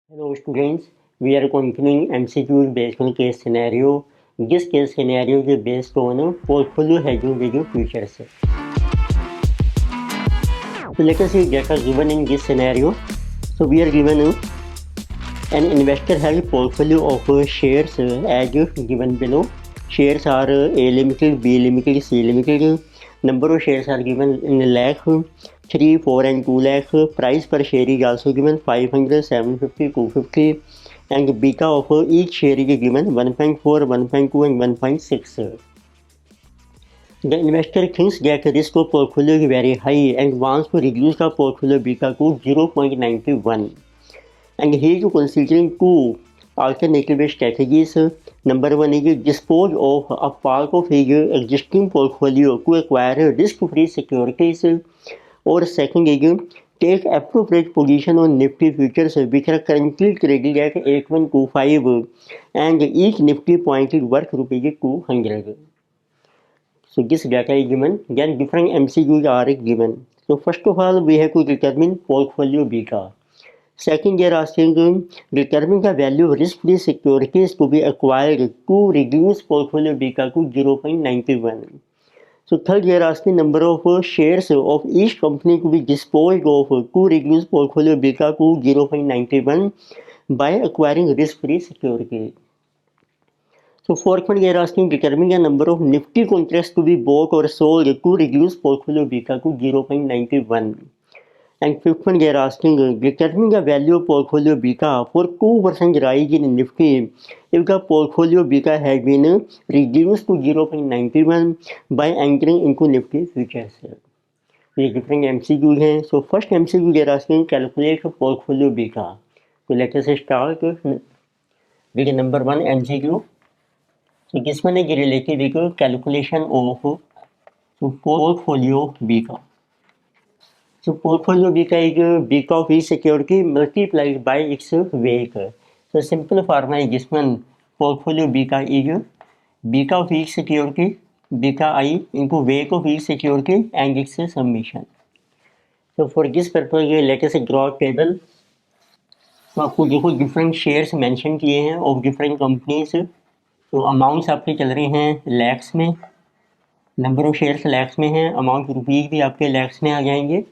Hello students, we are continuing MCQs based on case scenario. This case scenario is based on portfolio hedging with futures. So let us see data given in this scenario. So we are given an investor has a portfolio of shares as given below. Shares are A limited, B limited, C limited. Number of shares are given in lakh, 3, 4 and 2 lakh. Price per share is also given 500, 750, 250. And beta of each share is given 1.4, 1.2 and 1.6. The investor thinks that risk of portfolio is very high and wants to reduce the portfolio beta to 0.91. And here you considering two alternative strategies. Number one is dispose of a part of his existing portfolio to acquire risk-free securities, or second is take appropriate position on Nifty futures which are currently trading at 8125 and each Nifty point is worth rupees 200. So this data is given. Then different MCQs are given. So first of all we have to determine portfolio beta. Second, they are asking determine the value of risk-free securities to be acquired to reduce portfolio beta to 0.91. So third, they are asking number of shares of each company to be disposed of to reduce portfolio beta to 0.91 by acquiring risk-free securities. So fourth one, they are asking determine the number of Nifty contracts to be bought or sold to reduce portfolio beta to 0.91. And fifth one, they are asking determine the value of portfolio beta for 2% rise in Nifty if the portfolio beta has been reduced to 0.91 by entering into Nifty futures. ये different MCQ हैं. So first MCQ they are asking calculate portfolio beta. So let us start with number one MCQ. So this one is related with calculation of portfolio beta. So portfolio beta is beta of each security multiplied by its weight. So simple formula is this one. Portfolio beta is beta of each security, beta I into weight of each security and its summation. So for this purpose let us draw a table. तो आपको देखो different shares mention किए हैं of different companies. तो amounts आपके चल रहे हैं लैक्स में, नंबर ऑफ शेयर्स लैक्स में हैं, अमाउंट रुपीज़ भी आपके लैक्स में आ जाएंगे.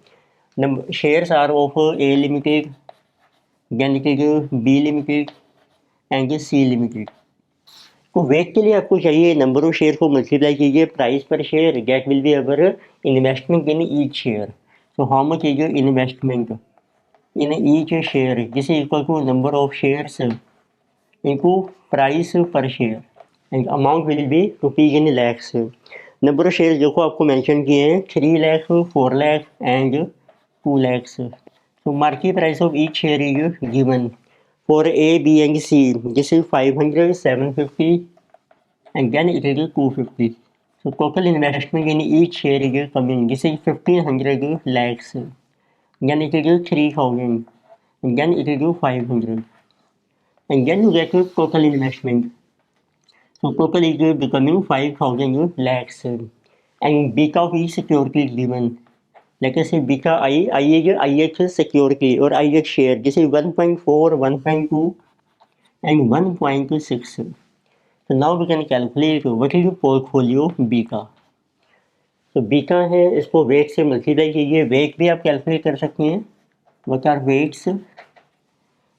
Number shares are of A limited, then B limited and C limited. तो वेट के लिए आपको चाहिए नंबर ऑफ शेयर को मल्टीप्लाई कीजिए price per share, that will be our investment in each share. तो how much is your investment in each share, this is equal to number of shares into price per share and amount will be rupees in lakhs. Number of share देखो आपको mention किए हैं 3 lakh, 4 lakh and 2 lakhs. So market price of each share is given. For A, B and C, this is 500, 750 and then it is 250. So total investment in each share is coming. This is 1500 lakhs. Then it is 3000 and then it is 500. And then you get your total investment. So total is becoming 5000 lakhs. And beta of each security is given. Let us say beta I is IH security or IH share. This is 1.4, 1.2 and 1.6. So now we can calculate what is the portfolio beta. तो beta है इसको wait से multiply कीजिए. Wait भी आप calculate कर सकते हैं. what are weights?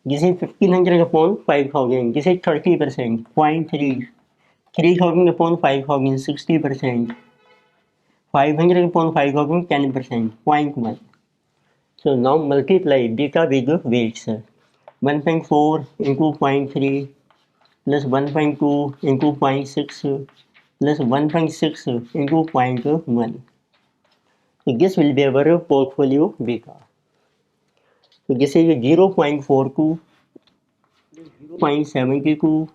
This is 1500 upon 5000. This is 30%. 0.3. 3000 upon 5000 60%. 500 upon 5000 10%. 0.1. So now multiply beta with weights. 1.4 into 0.3 plus 1.2 into 0.6 plus 1.6 into 0.1. So this will be our portfolio beta. So this is 0.42 0.72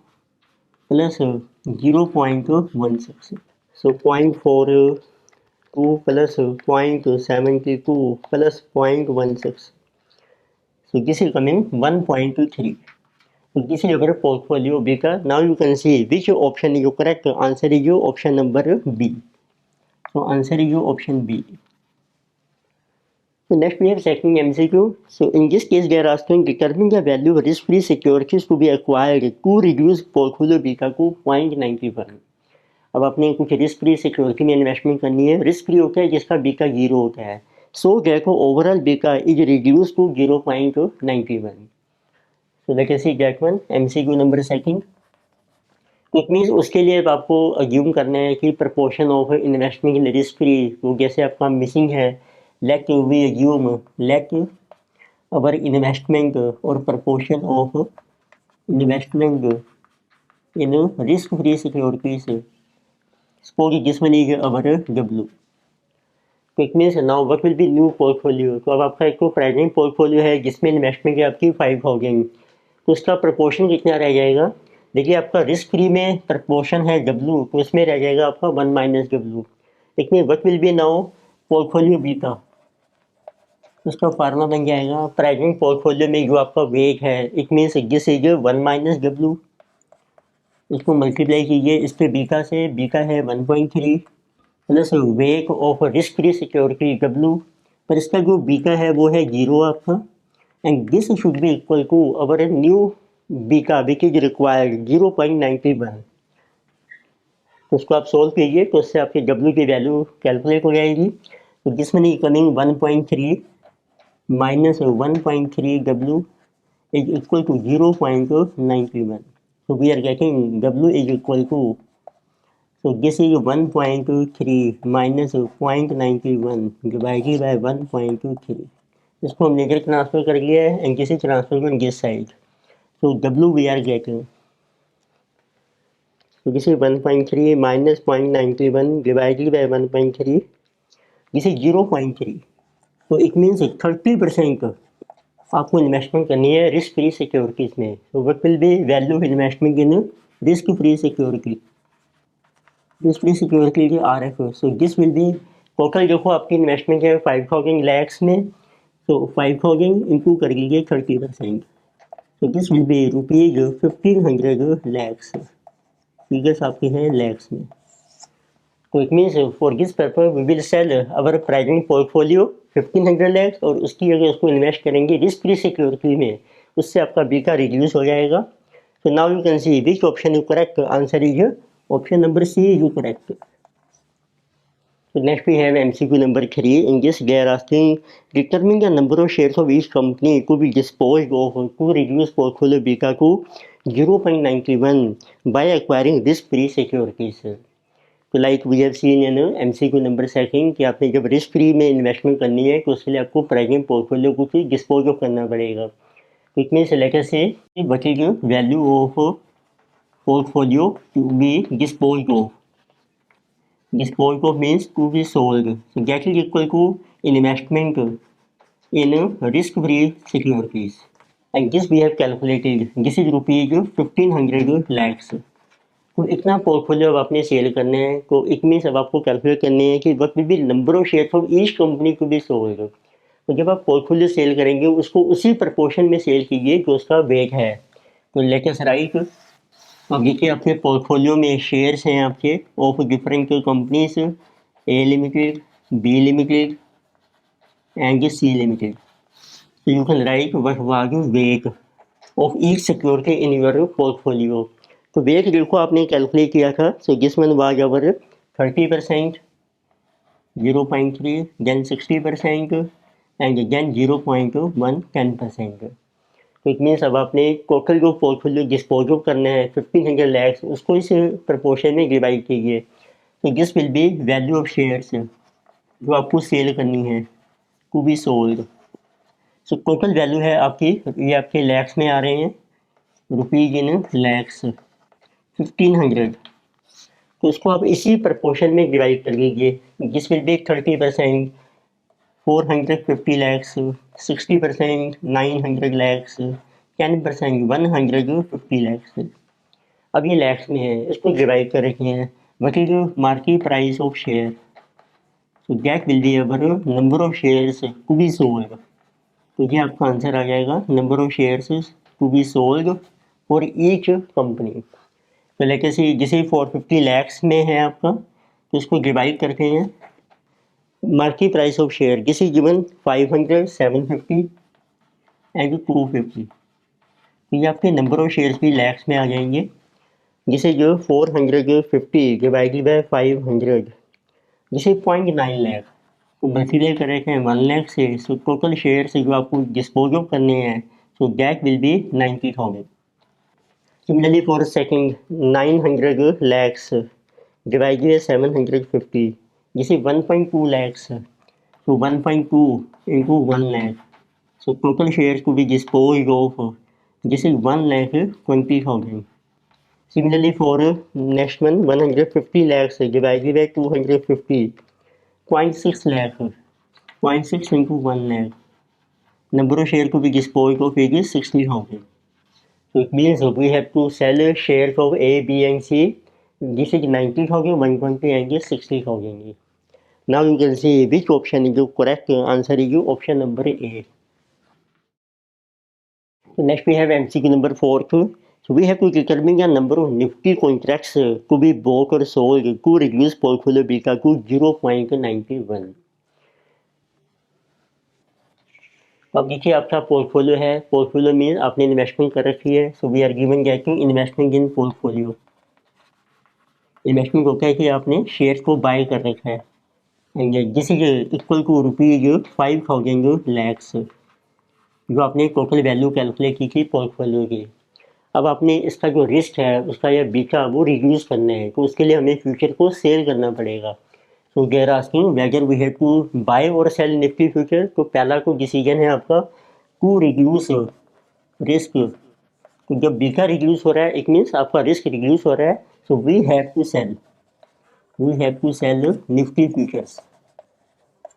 plus 0.16. So 0.42 plus 0.72 plus 0.16. So this is coming 1.3. So this is your portfolio beta. Now you can see which option is correct. Answer is your option number B. So answer is your option B. So next we have second MCQ. So in this case they are asking determine the value of risk-free securities to be acquired to reduce portfolio beta को 0.91। अब आपने कुछ risk free security में investment करनी है, risk free होता है जिसका बीका 0 होता है, सो देखो ओवरऑल बीका is reduce to 0.91। So let us see that one MCQ number second. It means उसके लिए अब आपको अज्यूम करना है कि proportion of investment in risk free तो जैसे आपका मिसिंग है, let we assume let our investment और proportion of investment in risk free securities suppose this one is our W। तो it means now what will be new portfolio. तो अब आपका एक तो प्रेजेंट पोर्टफोलियो है जिसमें इन्वेस्टमेंट है आपकी 5,000, तो उसका प्रपोर्शन कितना रह जाएगा। देखिए आपका रिस्क फ्री में प्रपोर्शन है W, तो इसमें रह जाएगा आपका 1 minus W। It mean what will B now portfolio beta, उसका फार्मूला बन जाएगा प्रेजेंट पोर्टफोलियो में जो आपका वेट है, it means this is 1 minus W, इसको मल्टीप्लाई कीजिए इस पे बीटा से, बीटा है 1.3 plus weight of risk free security W, पर इसका जो बीटा है वो है 0 आपका, and this should be equal to our new beta which is required 0.91। तो उसको आप सोल्व कीजिए तो उससे आपकी W की वैल्यू कैलकुलेट हो जाएगी। तो this money coming 1.3 minus 1.3 W is equal to 0.91. So we are getting W is equal to, so this is 1.3 minus 0.91 divided by 1.3। इसको हम लेकर ट्रांसफर कर लिया है एंड किसी ट्रांसफर में this side, so W we are getting, so this is 1.3 minus 0.91 divided by 1.3, this is 0.3। तो it means 30% आपको इन्वेस्टमेंट करनी है रिस्क फ्री सिक्योरिटीज में। तो what will be value of investment in risk free security, risk free security की RF। So this will B total देखो आपकी investment है 5,000 लैक्स में, तो 5,000 इंटू कर लीजिए 30%, तो this will be rupees 1,500 lakhs, figures आपके हैं लैक्स में। तो it means for this purpose we will sell our present portfolio 1,500 lakhs और उसकी अगर उसको इन्वेस्ट करेंगे रिस्क फ्री सिक्योरिटी में, उससे आपका बीटा रिड्यूस हो जाएगा। तो now you can C which option is correct, answer is option number C is correct. So next we have MCQ number 3. In this they are asking determine the number of shares of each company to be disposed of to reduce portfolio beta to 0.91 by acquiring risk free securities। तो like we have seen in MCQ number second कि आपने जब risk free में investment करनी है तो उसके लिए आपको प्रेजेंट पोर्टफोलियो को डिस्पोज ऑफ करना पड़ेगा। तो it means let us say what is value of portfolio to be dispose of, dispose of means to be sold, so that is equal to investment in risk free securities and this we have calculated, this is rupees 1,500 lakhs. तो इतना portfolio अब आपने cell करना है, तो it means अब आपको calculate करने हैं कि what will be number of share of each company to be sold. तो जब आप पोर्टफोलियो सेल करेंगे उसको उसी प्रपोर्शन में सेल कीजिए जो उसका वेट है। तो लेट अस राइट, अब देखिए आपके पोर्टफोलियो में शेयर्स हैं आपके of different companies, A limited, B limited and C limited. So you can write what was the weight of each security in your portfolio। तो वेट देखो आपने कैलकुलेट किया था, so this one was our 30%, 0.3, then 60% and then 0.1 10%। तो it means अब आपने total जो पोर्टफोलियो डिस्पोज ऑफ करना है 1,500 लैक्स, उसको इस प्रपोर्शन में डिवाइड कीजिए। तो this will be value of shares जो आपको सेल करनी है to be sold. So total value है आपकी, ये आपके लैक्स में आ रहे हैं, रुपीज इन लैक्स 1,500। तो इसको आप इसी प्रपोर्शन में डिवाइड कर लीजिए, जिस विल बी 30% 450 लैक्स, 60% 900 लैक्स, 10% 150 लैक्स। अब ये लैक्स में है, इसको डिवाइड कर रखे हैं what is market price of share, so that will be our number of shares to be sold. तो ये आपका आंसर आ जाएगा number of shares to be sold for each company. तो लेके से जैसे 450 लैक्स में है आपका, तो इसको डिवाइड करते हैं market price of share, this is given 500, 750 and 250। तो ये आपके नंबर ऑफ शेयर्स भी लैक्स में आ जाएंगे, जिसे जो 450 डिवाइडेड बाय 500, जिसे 0.9 लाख को मल्टीप्लाई कर रहे हैं 1 लाख से, सो टोटल शेयर से जो आपको डिस्पोज ऑफ करने हैं, सो that will B 90,000। Similarly for second 900 lakhs divided by 750, जिसे 1.2 lakhs, so 1.2 into 1 lakh, so total shares to be disposed of, this is 1,20,000। Similarly for next one 150 lakhs divided by 250, 0.6 lakh, 0.6 into 1 lakh, number of shares to be disposed of is 60,000। So it means we have to sell shares of A, B and C. This is 90,000, 120 and 60,000। Now you can see which option is the correct answer is option number A। So next we have MCQ number 4 too. So we have to determine the number of Nifty contracts to be bought or sold to reduce portfolio beta to 0.91। अब देखिए आपका portfolio है, portfolio mean आपने investment कर रखी है, so we are given getting investment in portfolio. Investment होता है कि आपने शेयर को बाय कर रखा है, and this is equal to rupees 5,000 lakhs, जो आपने टोटल वैल्यू कैलकुलेट की थी पोर्टफोलियो की। अब आपने इसका जो रिस्क है उसका या बीटा वो रिड्यूस करना है, तो उसके लिए हमें फ्यूचर को सेल करना पड़ेगा। So they're asking whether we have to buy और सेल निफ्टी फ्यूचर। तो पहला तो डिसीजन है आपका टू रिड्यूस रिस्क। तो जब बीटा रिड्यूस हो रहा है इट मीन्स आपका रिस्क रिड्यूस हो रहा है, so we have to sell Nifty futures.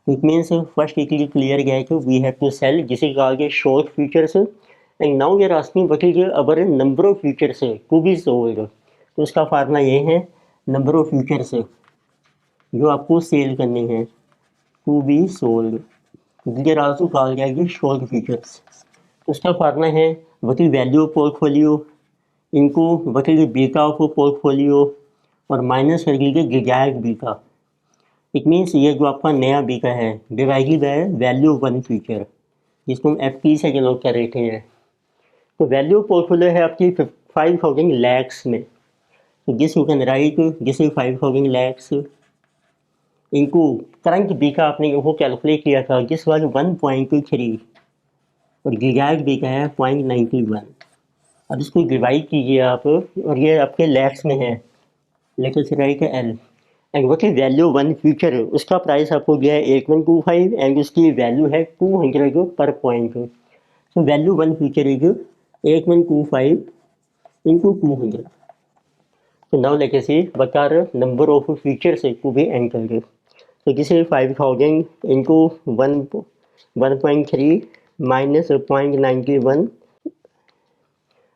It means first एक क्लियर गया है कि वी हैव टू सेल, जिसे कहा गया short futures. And now we are asking what is our number of futures to be sold. तो उसका फार्मूला ये है, नंबर ऑफ फ्यूचर्स जो आपको सेल करने हैं to be sold, there also कहा गया है शॉर्ट फ्यूचर्स। उसका फार्मूला है what is value of portfolio इनको what is beta of portfolio और माइनस कर लीजिए डिजायर्ड बीटा। इट मीन्स ये जो आपका नया बीटा है divided by value of one future, जिसको हम FP से डिनोट कर रहे थे। तो वैल्यू ऑफ पोर्टफोलियो है आपकी 5,000 लैक्स में, तो this you can write this is 5,000 lakhs इनको करंट बीटा आपने वो कैलकुलेट किया था, जिस वाले 1.3 और डिजायर्ड बीटा है 0.91। अब इसको डिवाइड कीजिए आप, और ये आपके लैक्स में है, लेकिन से राइट है L। And what is value one future, उसका प्राइस आपको दिया है 8125 एंड उसकी वैल्यू है 200 पर point. So value one future is 8125 into 200। So now let us see what are number of features to be entered। So this is 5,000 into 1.3 minus 0.91,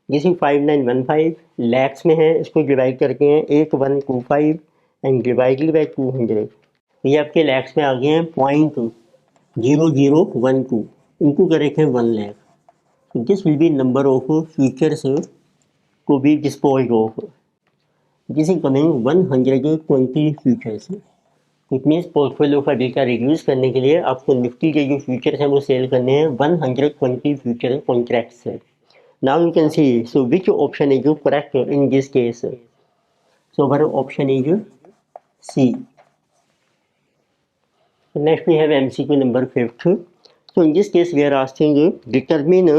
this is 5915 lakhs में है। इसको डिवाइड करके हैं 8125 एंड डिवाइडेड बाय 200, ये आपके लैक्स में आ गए हैं 0.0012 इनको कर रखे हैं 1 lakh. So this will be number of features to be disposed of। This is coming 120 features। It means portfolio का डेटा रिड्यूस करने के लिए आपको निफ्टी के जो फ्यूचर्स हैं वो सेल करने हैं 120 फ्यूचर कॉन्ट्रैक्ट्स है। Now you can see so which option is correct in this case. So our option is C। Next we have MCQ number 5th। So in this case we are asking determine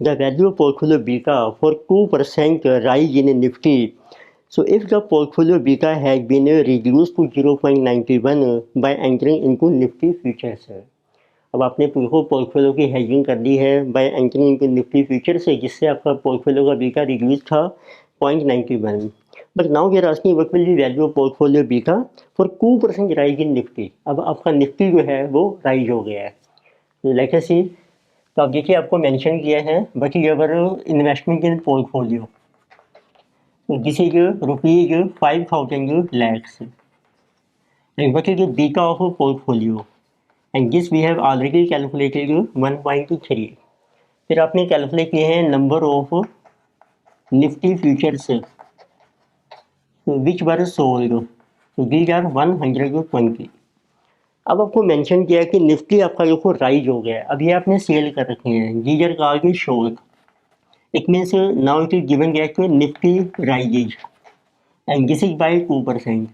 the value of portfolio beta for 2% rise in Nifty। So if the portfolio beta has been reduced to 0.91 by entering into Nifty futures। अब आपने पूरे portfolio की hedging कर दी है by entering into Nifty futures, जिससे आपका portfolio का बीटा रिड्यूस था 0.91। But now we are asking what will be value of portfolio beta for 2% rise in Nifty. अब आपका निफ्टी जो है वो राइज हो गया है, लाइक सी। तो अब देखिए आपको मेंशन किया है but your investment in portfolio, this is rupees 5,000 lakhs and what is beta of portfolio and this we have already calculated 1.3। फिर आपने कैलकुलेट किए हैं number of Nifty futures which were sold, so these are 120। अब आपको mention किया कि Nifty आपका देखो राइज हो गया है, अब ये आपने सेल कर रखे हैं, जीजर का आगे शोर, it means now it is given that Nifty rises and this is by 2%।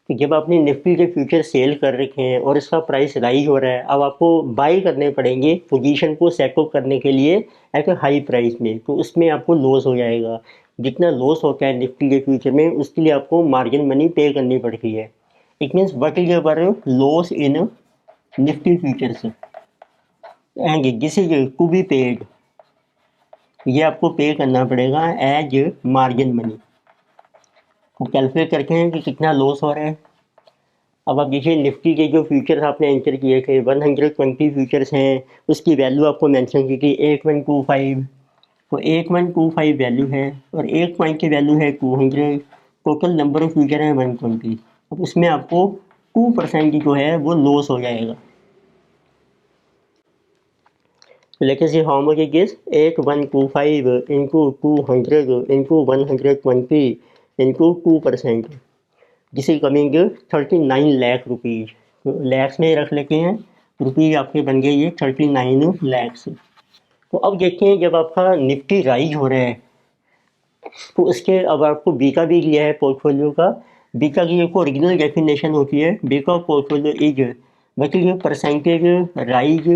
तो जब आपने निफ्टी के फ्यूचर सेल कर रखे हैं और इसका प्राइस राइज हो रहा है, अब आपको बाई करने पड़ेंगे पोजीशन को सेटअप करने के लिए एट अ हाई प्राइस में, तो उसमें आपको लॉस हो जाएगा। जितना लॉस होता है निफ्टी के फ्यूचर में, उसके लिए आपको मार्जिन मनी पे करनी पड़ती है। It means what is our loss in Nifty futures and this is to be paid, ये आपको पे करना पड़ेगा एज मार्जिन मनी। तो कैलकुलेट करके हैं कि कितना लॉस हो रहा है। अब आप देखिए निफ्टी के जो फ्यूचर्स आपने एंटर किए थे 120 फ्यूचर्स हैं, उसकी वैल्यू आपको मेंशन की थी 8125, तो 8125 वैल्यू है और एक पॉइंट की वैल्यू है 200, टोटल नंबर ऑफ फ्यूचर है 120। अब उसमें आपको 2% जो है वो लॉस हो जाएगा। लेकिन see how much it is 8125 into 200 into 120 into 2%, this is coming 39 lakh rupees. तो लैक्स में रख लेते हैं, रुपीज़ आपके बन गए ये 39 लैक्स। तो अब देखते हैं जब आपका निफ्टी राइज हो रहा है तो इसके अब आपको बीका भी दिया है पोर्टफोलियो का। बीका की एक ओरिजिनल डेफिनेशन होती है, बीका portfolio is what is percentage rise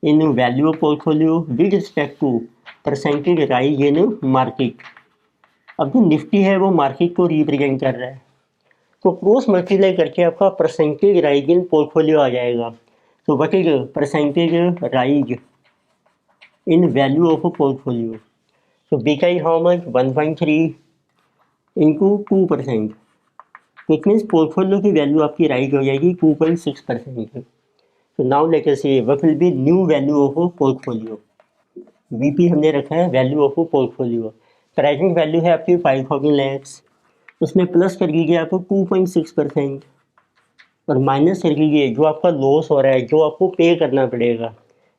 in value of portfolio with respect to percentage rise in market. अब जो निफ्टी है वो मार्केट को रिप्रेजेंट कर रहा है, तो क्रॉस मल्टीप्लाई करके आपका परसेंटेज राइज इन पोर्टफोलियो आ जाएगा। तो what is percentage rise in value of portfolio, तो बीका इज हाउ मच 1.3 इंटू 2%, तो इट मीन्स पोर्टफोलियो की वैल्यू आपकी राइज हो जाएगी 2.6%। तो now let us see what will be new value of portfolio. VP हमने रखा है value of portfolio, present value है आपकी 5000 लैक्स, उसमें प्लस कर लीजिए आपको 2.6% और माइनस कर लीजिए जो आपका लॉस हो रहा है, जो आपको पे करना पड़ेगा,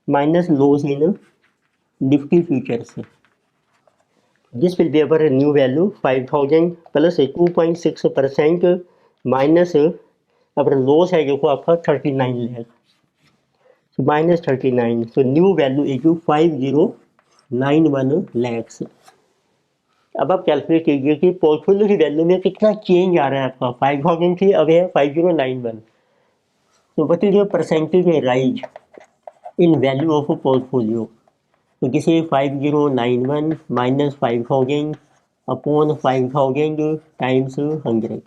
minus loss in Nifty futures. This will be our new value 5000 plus 2.6% minus our loss है जो आपका 39 लाख, माइनस 39, तो न्यू वैल्यू इज 5091 लैक्स। अब आप कैलकुलेट कीजिए कि पोर्टफोलियो की वैल्यू में कितना चेंज आ रहा है आपका, 5000 थी अब है 5091। तो what is your percentage rise in value of portfolio, तो किसी 5091 माइनस 5000 अपॉन 5000 टाइम्स 100,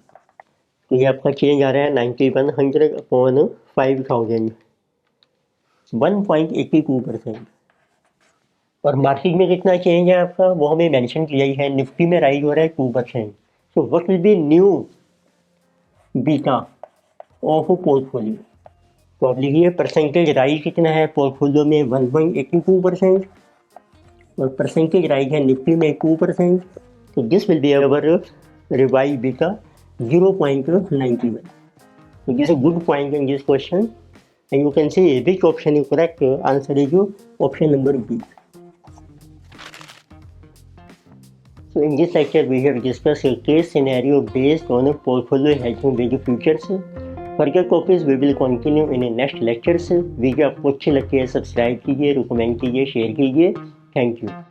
तो ये आपका चेंज आ रहा है 9100 अपॉन 5000, 1.82%। और मार्केट में कितना चेंज है आपका वो हमें मेंशन किया ही है, निफ्टी में राइज हो रहा है 2%। तो what will be new beta of portfolio, तो आप लिखिए परसेंटेज राइज कितना है पोर्टफोलियो में 1.82% और परसेंटेज राइज है निफ्टी में 2%, तो this will be our revise beta 0.91। So this is a good point in this question, and you can see which option is correct. Answer is option number B. So in this lecture we have discussed a case scenario based on a portfolio hedging with futures. Further topics we will continue in the next lectures. Video आपको अच्छी लगती है subscribe कीजिए, recommend कीजिए, share कीजिए। Thank you.